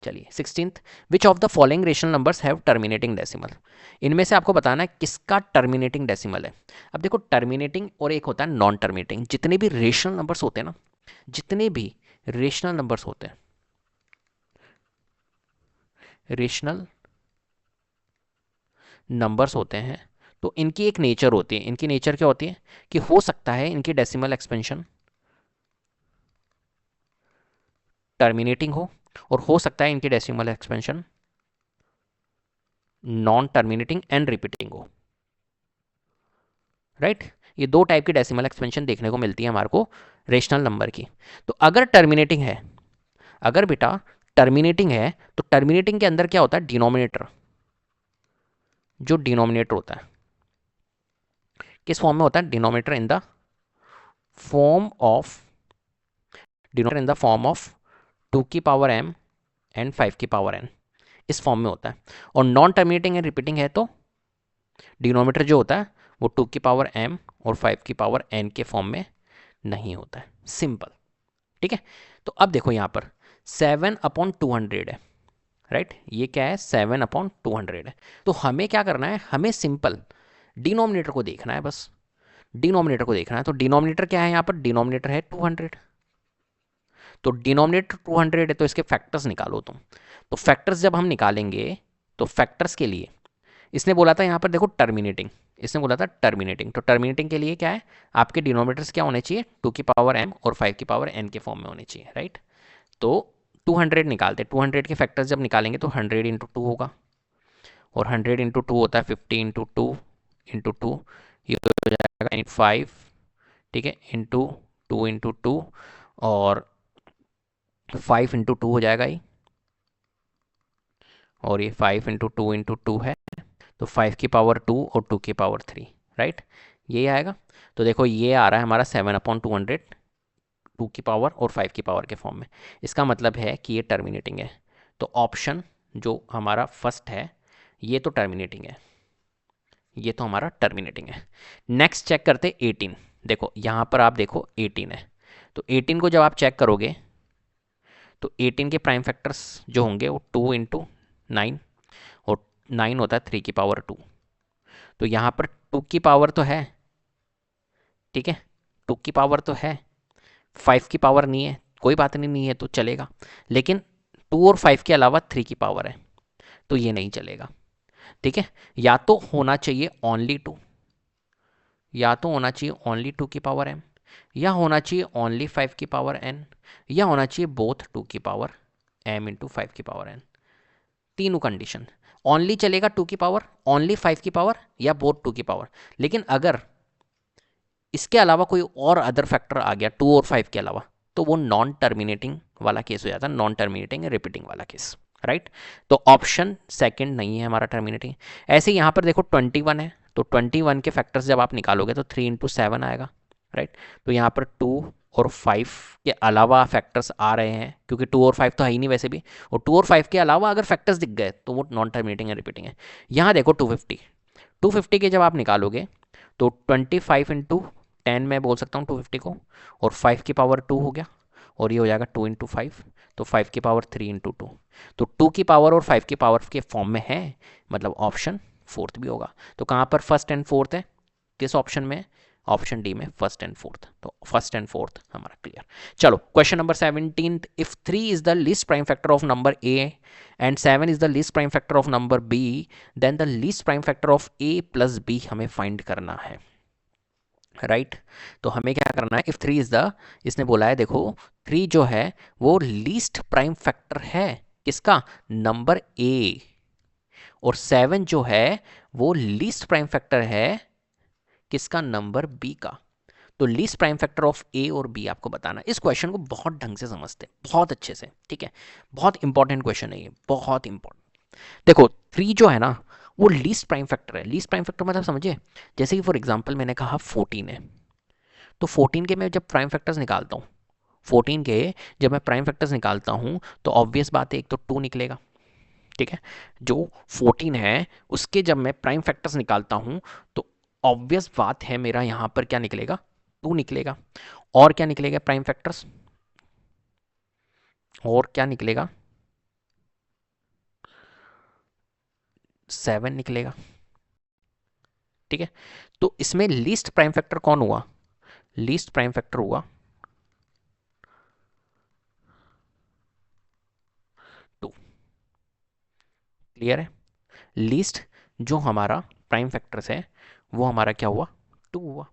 चलिए 16th, which of the following rational numbers have terminating decimal. इनमें से आपको बताना है किसका टर्मिनेटिंग डेसिमल है। अब देखो टर्मिनेटिंग और एक होता है नॉन टर्मिनेटिंग। जितने भी रेशनल नंबर्स होते हैं ना, जितने भी रेशनल नंबर्स होते हैं, रेशनल नंबर्स होते हैं, तो इनकी एक नेचर होती है। इनकी नेचर क्या होती है कि हो सकता है इनकी डेसिमल एक्सपेंशन टर्मिनेटिंग हो, और हो सकता है इनकी decimal expansion non terminating and repeating हो। राइट, ये दो टाइप की डेसिमल एक्सपेंशन देखने को मिलती है हमारे को रेशनल नंबर की। तो अगर टर्मिनेटिंग है, अगर बेटा टर्मिनेटिंग है, तो टर्मिनेटिंग के अंदर क्या होता है, डिनोमिनेटर, जो डिनोमिनेटर होता है किस फॉर्म में होता है, denominator in the form of, denominator in the form of 2 की पावर m एंड 5 की पावर n, इस फॉर्म में होता है। और नॉन टर्मिनेटिंग एंड रिपीटिंग है तो डिनोमिनेटर जो होता है वो 2 की पावर m और 5 की पावर n के फॉर्म में नहीं होता है। सिंपल, ठीक है। तो अब देखो यहाँ पर 7/200 है, राइट, ये क्या है, 7/200 है। तो हमें क्या करना है, हमें सिंपल डिनोमिनेटर को देखना है, बस डिनोमिनेटर को देखना है। तो डिनोमिनेटर क्या है यहाँ पर, डिनोमिनेटर है 200। तो डिनोमिनेटर 200 है तो इसके फैक्टर्स निकालो तुम। तो फैक्टर्स जब हम निकालेंगे, तो फैक्टर्स के लिए इसने बोला था यहाँ पर देखो टर्मिनेटिंग, इसने बोला था टर्मिनेटिंग। तो टर्मिनेटिंग के लिए क्या है, आपके डिनोमिनेटर्स क्या होने चाहिए, 2 की पावर m और 5 की पावर n के फॉर्म में होने चाहिए, राइट। तो 200 निकालते, 200 के फैक्टर्स जब निकालेंगे तो 100 × 2 होगा, और 100 × 2 होता है 50 × 2 × 2, ये हो जाएगा 5, ठीक है, × 2 और 5 × 2 हो जाएगा ये, और ये 5 × 2 है, तो 5 की पावर 2 और 2 की पावर 3, राइट, ये आएगा। तो देखो ये आ रहा है हमारा 7/200 2 की पावर और 5 की पावर के फॉर्म में। इसका मतलब है कि ये टर्मिनेटिंग है। तो ऑप्शन जो हमारा फर्स्ट है ये तो टर्मिनेटिंग है, ये तो हमारा टर्मिनेटिंग है। नेक्स्ट चेक करते 18। देखो यहाँ पर आप देखो 18 है, तो 18 को जब आप चेक करोगे तो 18 के प्राइम फैक्टर्स जो होंगे वो 2 × 9, और 9 होता है 3 की पावर 2। तो यहाँ पर 2 की पावर तो है, ठीक है, 2 की पावर तो है, 5 की पावर नहीं है, कोई बात नहीं, नहीं है तो चलेगा। लेकिन 2 और 5 के अलावा 3 की पावर है, तो ये नहीं चलेगा, ठीक है। या तो होना चाहिए ओनली 2, या तो होना चाहिए ओनली 2 की पावर m, या होना चाहिए ओनली 5 की पावर n, या होना चाहिए बोथ 2 की पावर m × 5 की पावर n। तीनों कंडीशन, ओनली चलेगा 2 की पावर, ओनली 5 की पावर, या बोथ 2 की पावर। लेकिन अगर इसके अलावा कोई और अदर फैक्टर आ गया 2 और 5 के अलावा, तो वो नॉन टर्मिनेटिंग वाला केस हो जाता है, नॉन टर्मिनेटिंग रिपीटिंग वाला केस, राइट। तो ऑप्शन सेकंड नहीं है हमारा टर्मिनेटिंग। ऐसे ही यहाँ पर देखो 21 है, तो 21 के फैक्टर्स जब आप निकालोगे तो 3 × 7 आएगा, राइट। तो यहाँ पर 2 और 5 के अलावा फैक्टर्स आ रहे हैं, क्योंकि 2 और 5 तो है ही नहीं वैसे भी, और 2 और 5 के अलावा अगर फैक्टर्स दिख गए तो वो नॉन टर्मिनेटिंग है, रिपीटिंग है। यहाँ देखो 250 के जब आप निकालोगे तो 25 × 10 मैं बोल सकता हूँ 250 को, और 5 की पावर 2 हो गया, और ये हो जाएगा 2 × 5, तो 5 की पावर 3 × 2, तो 2 की पावर और 5 की पावर के फॉर्म में है, मतलब ऑप्शन फोर्थ भी होगा। तो कहाँ पर फर्स्ट एंड फोर्थ है, किस ऑप्शन में, ऑप्शन डी में फर्स्ट एंड फोर्थ। तो फर्स्ट एंड फोर्थ हमारा क्लियर। चलो question number 17, if 3 is the least prime factor of number A and 7 is the least prime factor of number B, then the least prime factor of A plus B हमें find करना है, right. तो हमें क्या करना है, if 3 is the, इसने बोला है देखो 3 जो है वो लीस्ट प्राइम फैक्टर है किसका, नंबर ए, और 7 जो है वो लीस्ट प्राइम फैक्टर है किसका, नंबर बी का। तो लीस्ट प्राइम फैक्टर ऑफ ए और बी आपको बताना। इस क्वेश्चन को बहुत ढंग से समझते हैं, बहुत अच्छे से, ठीक है, बहुत इंपॉर्टेंट क्वेश्चन है ये, बहुत इंपॉर्टेंट। देखो 3 जो है ना वो लीस्ट प्राइम फैक्टर है। लीस्ट प्राइम फैक्टर मतलब समझिए, जैसे कि फॉर एग्जांपल मैंने कहा 14 है, तो 14 के मैं जब प्राइम फैक्टर्स निकालता हूँ, 14 के जब मैं प्राइम फैक्टर्स निकालता हूँ तो ऑब्वियस बात है एक तो 2 निकलेगा, ठीक है। जो 14 है उसके जब मैं प्राइम फैक्टर्स निकालता हूँ तो ऑब्वियस बात है मेरा यहाँ पर क्या निकलेगा, 2 निकलेगा। और क्या निकलेगा प्राइम फैक्टर्स, और क्या निकलेगा, 7 निकलेगा। ठीक है, तो इसमें लीस्ट प्राइम फैक्टर कौन हुआ? लीस्ट प्राइम फैक्टर हुआ 2। क्लियर है? लीस्ट जो हमारा प्राइम फैक्टर्स है वो हमारा क्या हुआ? 2 हुआ।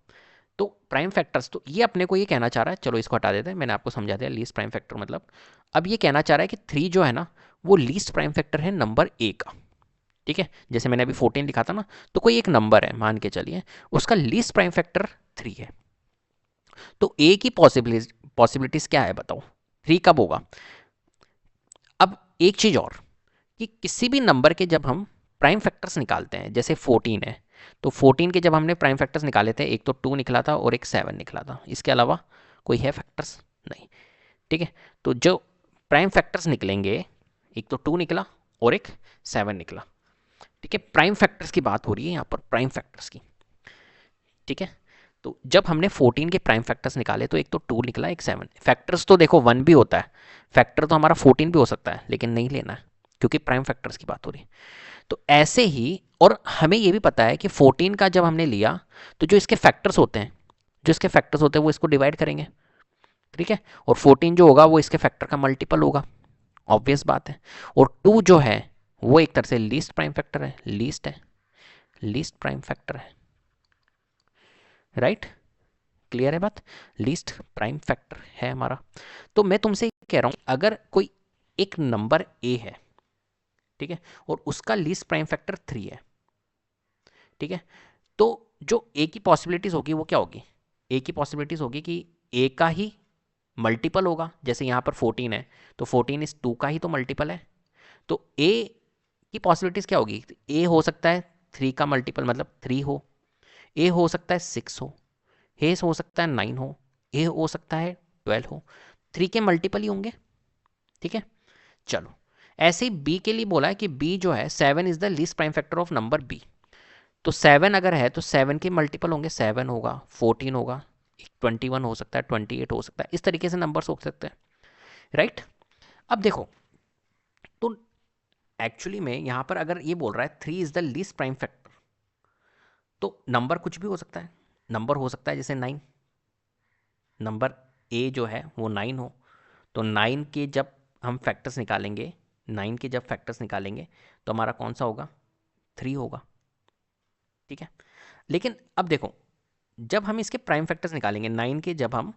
तो प्राइम फैक्टर्स, तो ये अपने को ये कहना चाह रहा है, चलो इसको हटा देते हैं, मैंने आपको समझा दिया लीस्ट प्राइम फैक्टर मतलब। अब ये कहना चाह रहा है कि 3 जो है ना वो लीस्ट प्राइम फैक्टर है नंबर ए का। ठीक है, जैसे मैंने अभी 14 लिखा था ना, तो कोई एक नंबर है मान के चलिए, उसका लीस्ट प्राइम फैक्टर 3 है। तो ए की पॉसिबिलिटीज क्या है बताओ? 3 कब होगा? अब एक चीज और, कि किसी भी नंबर के जब हम प्राइम फैक्टर्स निकालते हैं, जैसे 14 है, तो 14 के जब हमने प्राइम फैक्टर्स निकाले थे, एक तो 2 निकला था और एक 7 निकला था, इसके अलावा कोई है फैक्टर्स? नहीं। ठीक है, तो जो प्राइम फैक्टर्स निकलेंगे, एक तो 2 निकला और एक 7 निकला। ठीक है, प्राइम फैक्टर्स की बात हो रही है यहाँ पर, प्राइम फैक्टर्स की। ठीक है, तो जब हमने 14 के प्राइम फैक्टर्स निकाले तो एक तो 2 निकला, एक 7। फैक्टर्स तो देखो 1 भी होता है, फैक्टर तो हमारा 14 भी हो सकता है, लेकिन नहीं लेना है क्योंकि प्राइम फैक्टर्स की बात हो रही है। तो ऐसे ही, और हमें ये भी पता है कि 14 का जब हमने लिया तो जो इसके फैक्टर्स होते हैं, वो इसको डिवाइड करेंगे। ठीक है, और 14 जो होगा वो इसके फैक्टर का मल्टीपल होगा, ऑब्वियस बात है। और 2 जो है वो एक तरह से लीस्ट प्राइम फैक्टर है, लीस्ट प्राइम फैक्टर है। राइट, क्लियर है बात? लीस्ट प्राइम फैक्टर है हमारा। तो मैं तुमसे कह रहा हूं, अगर कोई एक नंबर ए है, ठीक है, और उसका लीस्ट प्राइम फैक्टर 3 है, ठीक है, तो जो ए की पॉसिबिलिटीज होगी वो क्या होगी? ए की पॉसिबिलिटीज होगी कि ए का ही मल्टीपल होगा, जैसे यहां पर 14 है तो 14 इस 2 का ही तो मल्टीपल है। तो ए की पॉसिबिलिटीज क्या होगी? ए हो सकता है 3 का मल्टीपल मतलब 3 हो, ए हो सकता है 6 हो, ए हो सकता है 9 हो, ए हो सकता है 12 हो, 3 के मल्टीपल ही होंगे। ठीक है, चलो ऐसे ही बी के लिए बोला है कि बी जो है 7 is the least prime factor of number B. तो 7 अगर है तो 7 के मल्टीपल होंगे, 7 होगा, 14 होगा, 21 हो सकता है, 28 हो सकता है, इस तरीके से नंबर्स हो सकते हैं। राइट, अब देखो, तो एक्चुअली में यहां पर अगर ये बोल रहा है 3 is the least prime factor, तो नंबर कुछ भी हो सकता है। नंबर हो सकता है जैसे 9, नंबर ए जो है वो 9 हो, तो 9 के जब हम फैक्टर्स निकालेंगे, 9 के जब फैक्टर्स निकालेंगे तो हमारा कौन सा होगा? 3 होगा। ठीक है, लेकिन अब देखो, जब हम इसके प्राइम फैक्टर्स निकालेंगे, 9 के जब हम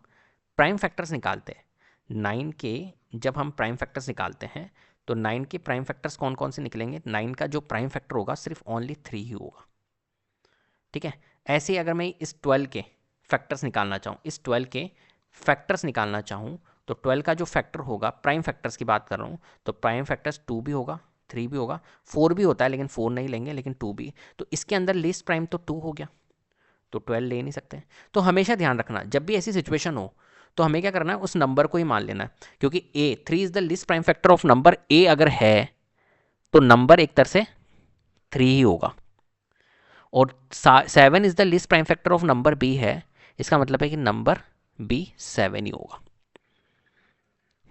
प्राइम फैक्टर्स निकालते हैं, 9 के जब हम प्राइम फैक्टर्स निकालते हैं तो 9 के प्राइम फैक्टर्स कौन कौन से निकलेंगे? 9 का जो प्राइम फैक्टर होगा सिर्फ ओनली 3 ही होगा। ठीक है, ऐसे ही अगर मैं इस 12 के फैक्टर्स निकालना चाहूँ, इस 12 के फैक्टर्स निकालना चाहूँ, तो 12 का जो फैक्टर होगा, प्राइम फैक्टर्स की बात कर रहा हूँ, तो प्राइम फैक्टर्स 2 भी होगा, 3 भी होगा, 4 भी होता है लेकिन 4 नहीं लेंगे, लेकिन 2 भी। तो इसके अंदर लीस्ट प्राइम तो 2 हो गया, तो 12 ले नहीं सकते। तो हमेशा ध्यान रखना, जब भी ऐसी सिचुएशन हो तो हमें क्या करना है? उस नंबर को ही मान लेना है, क्योंकि ए 3 is the least prime factor of number ए अगर है तो नंबर एक तरह से 3 ही होगा, और 7 is the least prime factor of number B है, इसका मतलब है कि नंबर बी 7 ही होगा।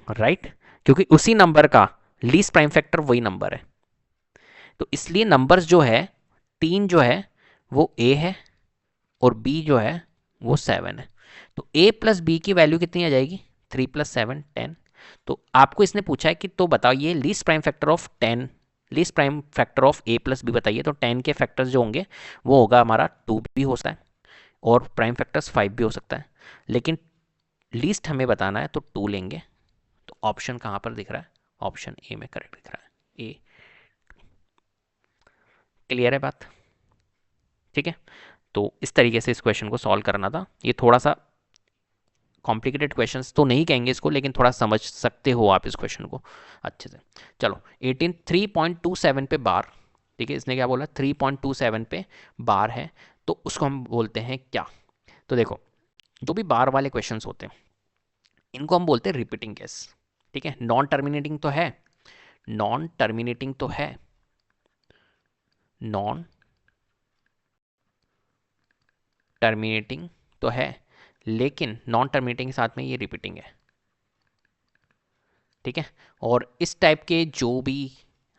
राइट, क्योंकि उसी नंबर का लीस्ट प्राइम फैक्टर वही नंबर है। तो इसलिए नंबर्स जो है, 3 जो है वो ए है और बी जो है वो 7 है। तो a प्लस बी की वैल्यू कितनी आ जाएगी? 3 प्लस 7 10। तो आपको इसने पूछा है कि तो बताइए least prime factor of 10, least prime factor of a plus B बताइए। तो 10 के फैक्टर्स जो होंगे वो होगा हमारा 2 भी हो सकता है और प्राइम फैक्टर्स 5 भी हो सकता है, लेकिन लीस्ट हमें बताना है तो 2 लेंगे। तो ऑप्शन कहाँ पर दिख रहा है? ऑप्शन ए में करेक्ट दिख रहा है, ए। क्लियर है बात? ठीक है, तो इस तरीके से इस क्वेश्चन को सॉल्व करना था। ये थोड़ा सा कॉम्प्लिकेटेड क्वेश्चंस तो नहीं कहेंगे इसको, लेकिन थोड़ा समझ सकते हो आप इस क्वेश्चन को अच्छे से। चलो 18 3.27 पे बार, ठीक है, इसने क्या बोला? 3.27 पे बार है, तो उसको हम बोलते हैं क्या? तो देखो, जो भी बार वाले क्वेश्चंस होते हैं इनको हम बोलते हैं रिपीटिंग केस। ठीक है, नॉन टर्मिनेटिंग तो है, नॉन टर्मिनेटिंग तो है, नॉन टर्मिनेटिंग तो है, लेकिन नॉन टर्मिनेटिंग के साथ में ये रिपीटिंग है। ठीक है, और इस टाइप के जो भी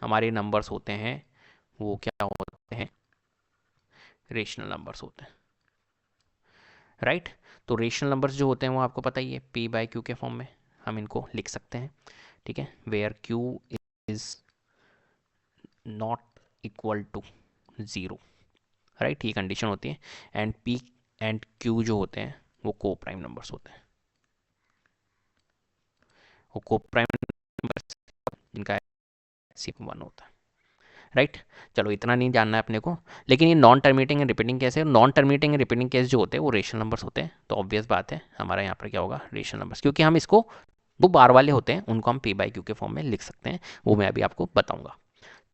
हमारे नंबर्स होते हैं वो क्या होते हैं, रेशनल नंबर्स होते हैं, राइट। तो रेशनल नंबर्स जो होते हैं वो आपको पता ही है, पी बाई क्यू के फॉर्म में हम इनको लिख सकते हैं, ठीक है, where Q is not equal to zero, right, ये कंडीशन होती है। एंड पी एंड क्यू जो होते हैं वो को प्राइम नंबर्स होते हैं, वो को प्राइम नंबर्स जिनका सी वन होता है, राइट। चलो इतना नहीं जानना है अपने को, लेकिन ये non terminating and repeating case है। Non terminating and repeating case जो होते हैं वो रेशनल नंबर्स होते हैं, तो ऑब्वियस बात है हमारा यहाँ पर क्या होगा, रेशनल नंबर्स, क्योंकि हम इसको दो बार वाले होते हैं उनको हम पी बाई क्यू के फॉर्म में लिख सकते हैं, वो मैं अभी आपको बताऊंगा।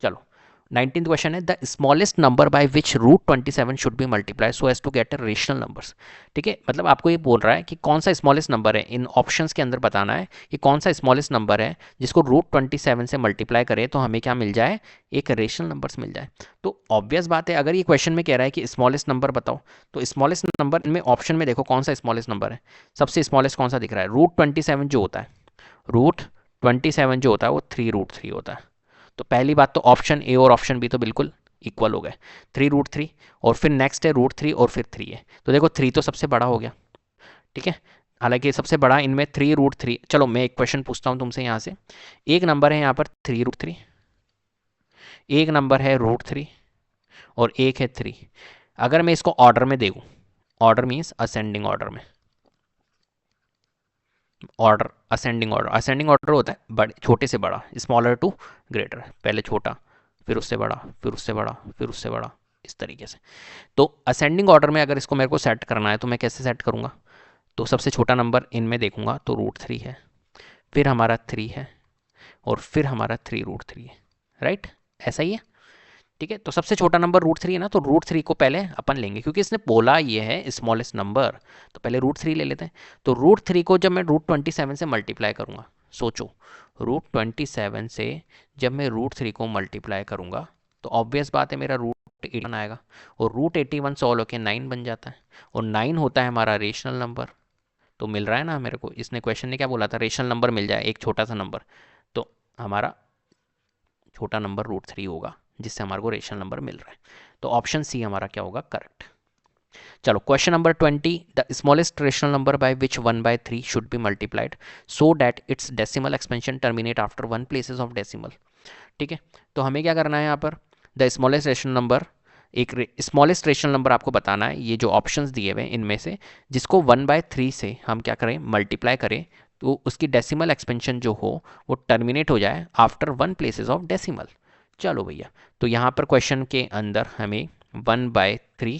चलो 19th क्वेश्चन है, the smallest number by which root 27 should be multiply so as to get a rational numbers. ठीक है, मतलब आपको ये बोल रहा है कि कौन सा स्मॉलेस्ट नंबर है, इन ऑप्शंस के अंदर बताना है कि कौन सा स्मॉलेस्ट नंबर है जिसको रूट 27 से मल्टीप्लाई करे तो हमें क्या मिल जाए, एक रेशनल नंबर्स मिल जाए। तो ऑब्वियस बात है, अगर ये क्वेश्चन में कह रहा है कि स्मॉलेस्ट नंबर बताओ, तो स्मॉलेस्ट नंबर में ऑप्शन में देखो कौन सा स्मॉलेस्ट नंबर है, सबसे स्मॉलेस्ट कौन सा दिख रहा है, रूट 27 जो होता है, रूट 27 जो होता है वो 3√3 होता है। तो पहली बात तो ऑप्शन ए और ऑप्शन बी तो बिल्कुल इक्वल हो गए, 3√3, और फिर नेक्स्ट है √3 और फिर 3 है, तो देखो 3 तो सबसे बड़ा हो गया, ठीक है, हालांकि सबसे बड़ा इनमें 3√3। चलो मैं एक क्वेश्चन पूछता हूँ तुमसे यहाँ से, एक नंबर है यहाँ पर 3√3, एक नंबर है √3 और एक है 3। अगर मैं इसको ऑर्डर में देखूँ, ऑर्डर मीन्स असेंडिंग ऑर्डर में, ऑर्डर असेंडिंग ऑर्डर होता है बड़े छोटे से बड़ा, स्मॉलर टू ग्रेटर, पहले छोटा फिर उससे बड़ा फिर उससे बड़ा फिर उससे बड़ा, इस तरीके से। तो असेंडिंग ऑर्डर में अगर इसको मेरे को सेट करना है तो मैं कैसे सेट करूँगा, तो सबसे छोटा नंबर इनमें देखूंगा तो √3 है, फिर हमारा 3 है और फिर हमारा 3√3 है, राइट, ऐसा ही है, ठीक है। तो सबसे छोटा नंबर √3 है ना, तो √3 को पहले अपन लेंगे क्योंकि इसने बोला ये है स्मॉलेस्ट नंबर, तो पहले √3 ले लेते हैं। तो √3 को जब मैं √27 से मल्टीप्लाई करूंगा, सोचो √27 से जब मैं √3 को मल्टीप्लाई करूंगा तो ऑब्वियस बात है मेरा √81 आएगा, और √81 सॉल्व होकर 9 बन जाता है, और 9 होता है हमारा रेशनल नंबर। तो मिल रहा है ना मेरे को, इसने क्वेश्चन ने क्या बोला था, रेशनल नंबर मिल जाए एक छोटा सा नंबर, तो हमारा छोटा नंबर √3 होगा जिससे हमारे को रेशनल नंबर मिल रहा है। तो ऑप्शन सी हमारा क्या होगा, करेक्ट। चलो question number 20, the smallest rational number by which 1/3 should be multiplied so that it's decimal expansion terminate after 1 places of decimal. ठीक है, तो हमें क्या करना है यहाँ पर, द स्मॉलेस्ट रेशनल नंबर, एक स्मॉलेस्ट रेशनल नंबर आपको बताना है, ये जो ऑप्शंस दिए हुए इनमें से जिसको 1/3 से हम क्या करें, मल्टीप्लाई करें, तो उसकी डेसिमल एक्सपेंशन जो हो वो टर्मिनेट हो जाए आफ्टर 1 प्लेसेस ऑफ डेसिमल। चलो भैया, तो यहाँ पर क्वेश्चन के अंदर हमें 1/3,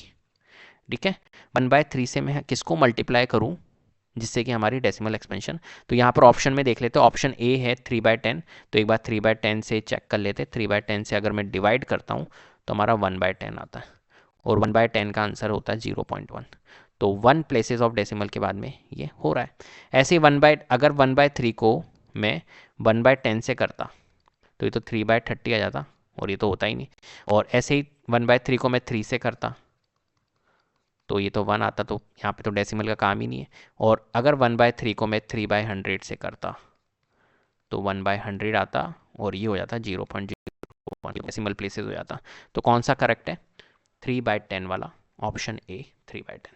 ठीक है, 1/3 से मैं किसको मल्टीप्लाई करूँ जिससे कि हमारी डेसिमल एक्सपेंशन, तो यहाँ पर ऑप्शन में देख लेते हैं, ऑप्शन ए है 3/10, तो एक बार 3/10 से चेक कर लेते हैं, 3/10 से अगर मैं डिवाइड करता हूँ तो हमारा 1/10 आता है, और 1/10 का आंसर होता है 0.1, तो 1 प्लेसेस ऑफ डेसिमल के बाद में ये हो रहा है। ऐसे ही अगर 1/3 को मैं 1/10 से करता तो ये तो 3/30 आ जाता, और ये तो होता ही नहीं, और ऐसे ही 1/3 को मैं 3 से करता तो ये तो 1 आता, तो यहाँ पे तो डेसिमल का काम ही नहीं है, और अगर 1/3 को मैं 3/100 से करता तो 1/100 आता, और ये हो जाता 0.01, डेसिमल प्लेसेस हो जाता। तो कौन सा करेक्ट है, 3/10 वाला, ऑप्शन ए 3/10।